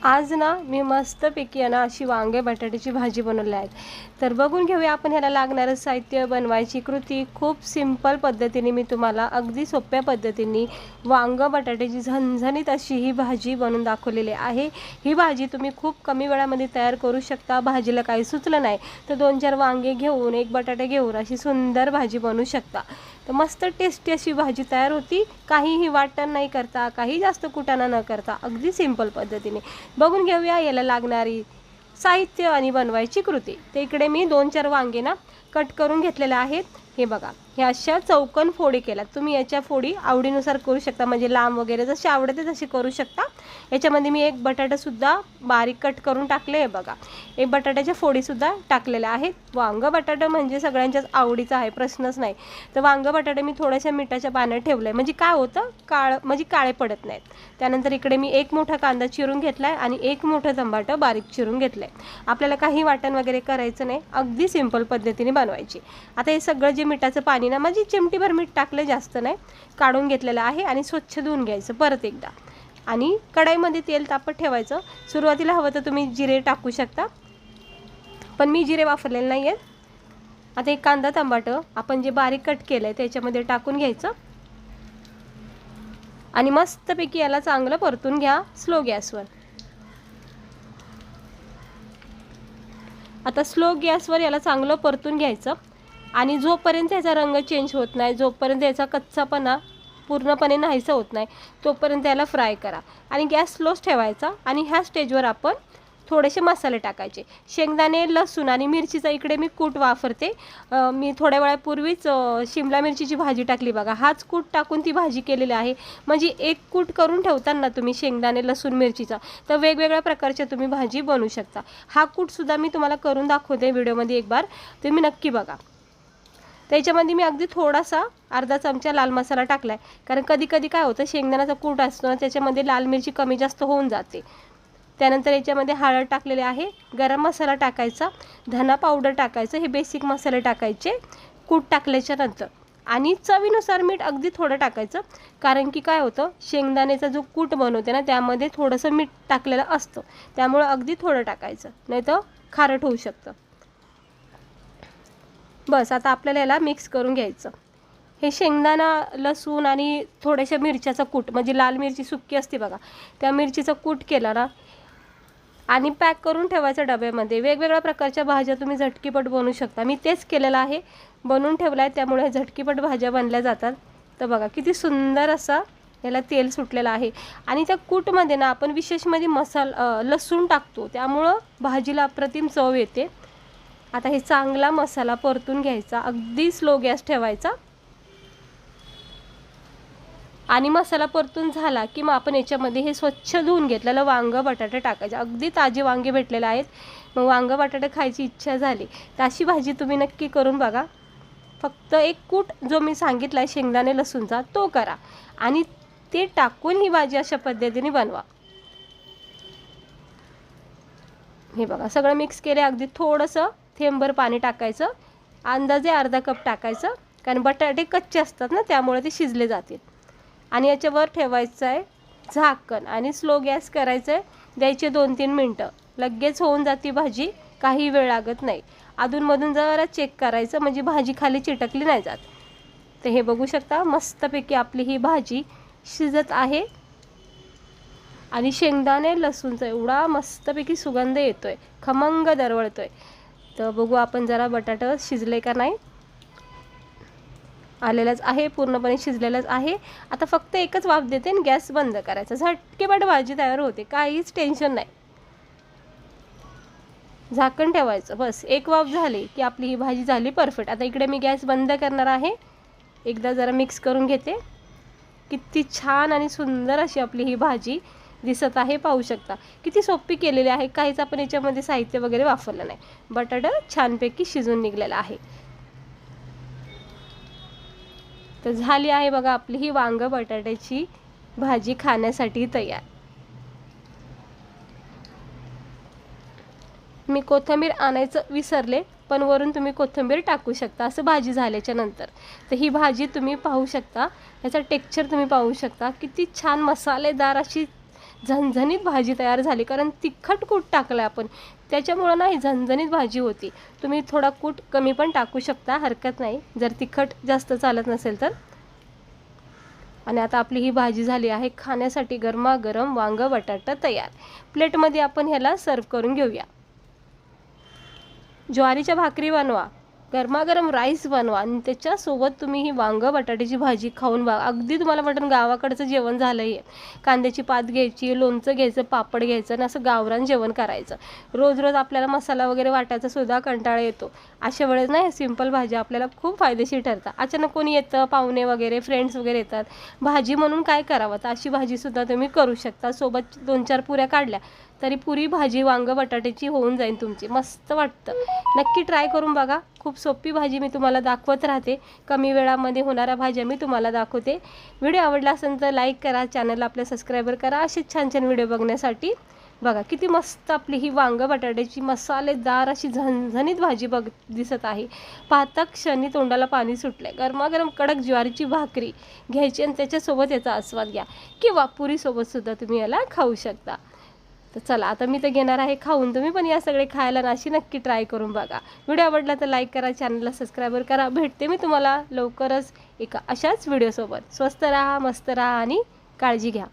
आज ना मी मस्तपैकी आहे ना अशी वांगे बटाट्याची भाजी बनवली आहे। तर बघून घेऊया आपण ह्याला लागणारं साहित्य, बनवायची कृती। खूप सिंपल पद्धतीने मी तुम्हाला अगदी सोप्या पद्धतीने वांग बटाट्याची झणझणीत अशी ही भाजी बनवून दाखवलेली आहे। ही भाजी तुम्ही खूप कमी वेळामध्ये तयार करू शकता। भाजीला काही सुचलं नाही तर 2-4 वांगे घेऊन 1 बटाटा घेऊन अशी सुंदर भाजी बनवू शकता। तर मस्त टेस्टी अशी भाजी तयार होती। काहीही वाटण नाही करता, काही जास्त कुटाणा न करता अगदी सिंपल पद्धतीने। बघून घेऊया याला लागणारी साहित्य आणि बनवायची कृती। तर इकडे मी 2-4 वांगे ना कट करून घेतलेले आहेत। हे बघा, हे अशा चौकोन फोडी केल्यात। तुम्ही याच्या फोडी आवडीनुसार करू शकता, म्हणजे लांब वगैरे जशी आवडते तशी करू शकता। याच्यामध्ये मी 1 बटाटा सुद्धा बारीक कट करून टाकले। हे बघा, 1 बटाट्याच्या फोडी सुद्धा टाकलेल्या आहेत। वांग बटाटा म्हणजे सगळ्यांच्याच आवडीचा आहे, प्रश्नच नाही। तर वांग बटाटे मी थोड्याशा मिठाच्या पाण्यात ठेवले, म्हणजे काय होतं म्हणजे काळे पडत नाहीत। त्यानंतर इकडे मी 1 मोठा कांदा चिरून घेतलाय आणि 1 मोठं टमाटर बारीक चिरून घेतलंय। आपल्याला काही वाटण वगैरे करायचं नाही, अगदी सिंपल पद्धतीने बनवायची। आता हे सगळं जे मिठाचं पाणी ना, म्हणजे चिमटीभर मीठ टाकले, जास्त नाही, काढून घेतलेलं आहे आणि स्वच्छ धुवून घ्यायचं परत एकदा। आणि कढईमध्ये तेल तापत ठेवायचं। सुरुवातीला हवं तर तुम्ही जिरे टाकू शकता, पण मी जिरे वापरलेले नाही आहेत। आता एक कांदा टमाटर आपण जे बारीक कट केलं आहे त्याच्यामध्ये टाकून घ्यायचं आणि मस्तपैकी याला चांगलं परतून घ्या स्लो गॅसवर। आता स्लो गॅसवर याला चांगलं परतून घ्यायचं आणि जोपर्यंत याचा रंग चेंज होत नाही, जोपर्यंत याचा कच्चापणा पूर्णपणे नाहीसा होत नाही, तोपर्यंत याला फ्राय करा आणि गॅस स्लोच ठेवायचा। आणि ह्या स्टेजवर आपण थोडेसे मसाले टाकायचे। शेंगदाणे, लसूण आणि मिरचीचा इकडे मी कूट वापरते। मी थोड्या वेळापूर्वीच शिमला मिरचीची भाजी टाकली बघा, हाच कूट टाकून ती भाजी केलेली आहे। म्हणजे एक कूट करून ठेवताना तुम्ही शेंगदाणे, लसूण, मिरचीचा, तर वेगवेगळ्या प्रकारच्या तुम्ही भाजी बनवू शकता। हा कूटसुद्धा मी तुम्हाला करून दाखवते व्हिडिओमध्ये, एक बार तुम्ही नक्की बघा। त्याच्यामध्ये मी अगदी थोडासा अर्धा चमचा लाल मसाला टाकलाय, कारण कधी कधी काय होतं शेंगदाण्याचा कूट असतो ना, त्याच्यामध्ये लाल मिरची कमी जास्त होऊन जाते। त्यानंतर याच्यामध्ये हळद टाकलेले आहे, गरम मसाला टाकायचा, धना पावडर टाकायचं, हे बेसिक मसाले टाकायचे कूट टाकल्याच्या नंतर। आणि चवीनुसार मीठ अगदी थोडं टाकायचं, कारण की काय होतं शेंगदाण्याचा जो कूट बनवते ना त्यामध्ये थोडंसं मीठ टाकलेलं असतं, त्यामुळे अगदी थोडं टाकायचं, नाही तर खारट होऊ शकतं। बस आता आपल्याला याला मिक्स करून घ्यायचं। हे शेंगदाणा, लसूण आणि थोड्याशा मिरच्याचा कूट, म्हणजे लाल मिरची सुक्की असते बघा, त्या मिरचीचा कूट केला ना आणि पॅक करून ठेवायचं डब्यामध्ये। वेगवेगळ्या प्रकारच्या भाज्या तुम्ही झटकीपट बनवू शकता। मी तेच केलेलं आहे, बनवून ठेवलं आहे, त्यामुळे झटकीपट भाज्या बनल्या जातात। तर बघा किती सुंदर असा याला तेल सुटलेलं आहे। आणि त्या कूटमध्ये ना आपण विशेष म्हणजे लसूण टाकतो, त्यामुळं भाजीला अप्रतिम चव येते। आता हे चांगला मसाला परतून घ्यायचा, अगदी स्लो गॅस ठेवायचा। आणि मसाला परतून झाला की मग आपण याच्यामध्ये हे स्वच्छ धुवून घेतलेलं वांग बटाटे टाकायचे। अगदी ताजे वांगे भेटलेले आहेत, मग वांग बटाटे खायची इच्छा झाली तर अशी भाजी तुम्ही नक्की करून बघा। फक्त एक कूट जो मी सांगितला आहे शेंगदाणे लसूणचा तो करा आणि ते टाकून ही भाजी अशा पद्धतीने बनवा। हे बघा सगळं मिक्स केले, अगदी थोडंसं थेंबभर पाणी टाकायचं, अंदाजे अर्धा कप टाकायचं, कारण बटाटे कच्चे असतात ना त्यामुळे ते शिजले जातील। आणि याच्यावर ठेवायचं आहे झाकण आणि स्लो गॅस करायचं आहे, द्यायचे 2-3 मिनटं, लगेच होऊन जाते भाजी, काही वेळ लागत नाही। अधूनमधून जरा चेक करायचं, म्हणजे भाजी खाली चिटकली नाही जात। तर हे बघू शकता मस्तपैकी आपली ही भाजी शिजत आहे आणि शेंगदाणे लसूणचा एवढा मस्तपैकी सुगंध येतोय, खमंग दरवळतोय। तर बघू आपण जरा बटाटा शिजले का नाही, आलेलाच आहे, पूर्णपणे शिजलेलंच आहे। आता फक्त एकच वाफ देते आणि गॅस बंद करायचा, झटकेपट भाजी तयार होते, काहीच टेन्शन नाही। झाकण ठेवायचं, बस एक वाफ झाली की आपली ही भाजी झाली परफेक्ट। आता इकडे मी गॅस बंद करणार आहे, एकदा जरा मिक्स करून घेते। किती छान आणि सुंदर अशी आपली ही भाजी दिसत आहे, पाहू शकता किती सोपी केलेली आहे, काहीच आपण याच्यामध्ये साहित्य वगैरे वापरलं नाही। बटाटा छानपैकी शिजून निघलेला आहे। तर झाली आहे बघा आपली ही वांग बटाट्याची भाजी खाण्यासाठी तयार। मी कोथिंबीर आणायचं विसरले, पण वरून तुम्ही कोथिंबीर टाकू शकता असं भाजी झाल्याच्या नंतर। तर ही भाजी तुम्ही पाहू शकता, याचा टेक्स्चर तुम्ही पाहू शकता, किती छान मसालेदार अशी झणझणीत भाजी तयार झाली, कारण तिखट कूट टाकलं आपण त्याच्यामुळं ना ही झणझणीत भाजी होती. तुम्ही थोडा कूट कमी पण टाकू शकता, हरकत नाही जर तिखट जास्त चालत नसेल तर. आणि आता आपली ही भाजी झाली आहे खाण्यासाठी गरमागरम वांगं बटाटा तयार. प्लेटमध्ये आपण ह्याला सर्व करून घेऊया. ज्वारीच्या भाकरी बनवा, गरमागरम राईस बनवा आणि त्याच्यासोबत तुम्ही ही वांगं बटाट्याची भाजी खाऊन बघा. अगदी तुम्हाला वाटेल गावाकडचं जेवण झालं आहे. कांद्याची पात घ्यायची, लोणचं घ्यायचं, पापड घ्यायचं आणि असं गावरान जेवण करायचं. रोज रोज आपल्याला मसाला वगैरे वाटायचा सुद्धा कंटाळा येतो. अशा वेळेस ना हे सिंपल भाजी आपल्याला खूप फायदेशीर ठरतात. अचानक कोणी येतं, पाहुणे वगैरे फ्रेंड्स वगैरे येतात, भाजी म्हणून काय करावं, तर अशी भाजीसुद्धा तुम्ही करू शकता. सोबत 2-4 पुऱ्या काढल्या तरी पुरी भाजी वांगं बटाट्याची होऊन जाईल तुमची. मस्त वाटतं, नक्की ट्राय करून बघा. खूप सोपी भाजी मी तुम्हाला दाखवत राहते, कमी वेळामध्ये होणाऱ्या भाज्या मी तुम्हाला दाखवते. व्हिडिओ आवडला असेल तर लाईक करा, चॅनलला आपल्या सबस्क्राईबर करा असेच छान छान व्हिडिओ बघण्यासाठी. बघा किती मस्त आपली ही वांगं बटाट्याची मसालेदार अशी झणझणीत भाजी दिसत आहे. पाहता क्षणी तोंडाला पाणी सुटले. गरमागरम कडक ज्वारीची भाकरी घ्यायची आणि त्याच्यासोबत याचा आस्वाद घ्या, किंवा पुरीसोबतसुद्धा तुम्ही याला खाऊ शकता. तर चला आता मी तर घेणार आहे खाऊन, तुम्ही पण या सगळे खायला नाशी नक्की ट्राय करून बघा. व्हिडिओ आवडला तर लाईक करा, चॅनलला सबस्क्राईबर करा. भेटते मी तुम्हाला लवकरच एका अशाच व्हिडिओसोबत. स्वस्त राहा, मस्त राहा आणि काळजी घ्या.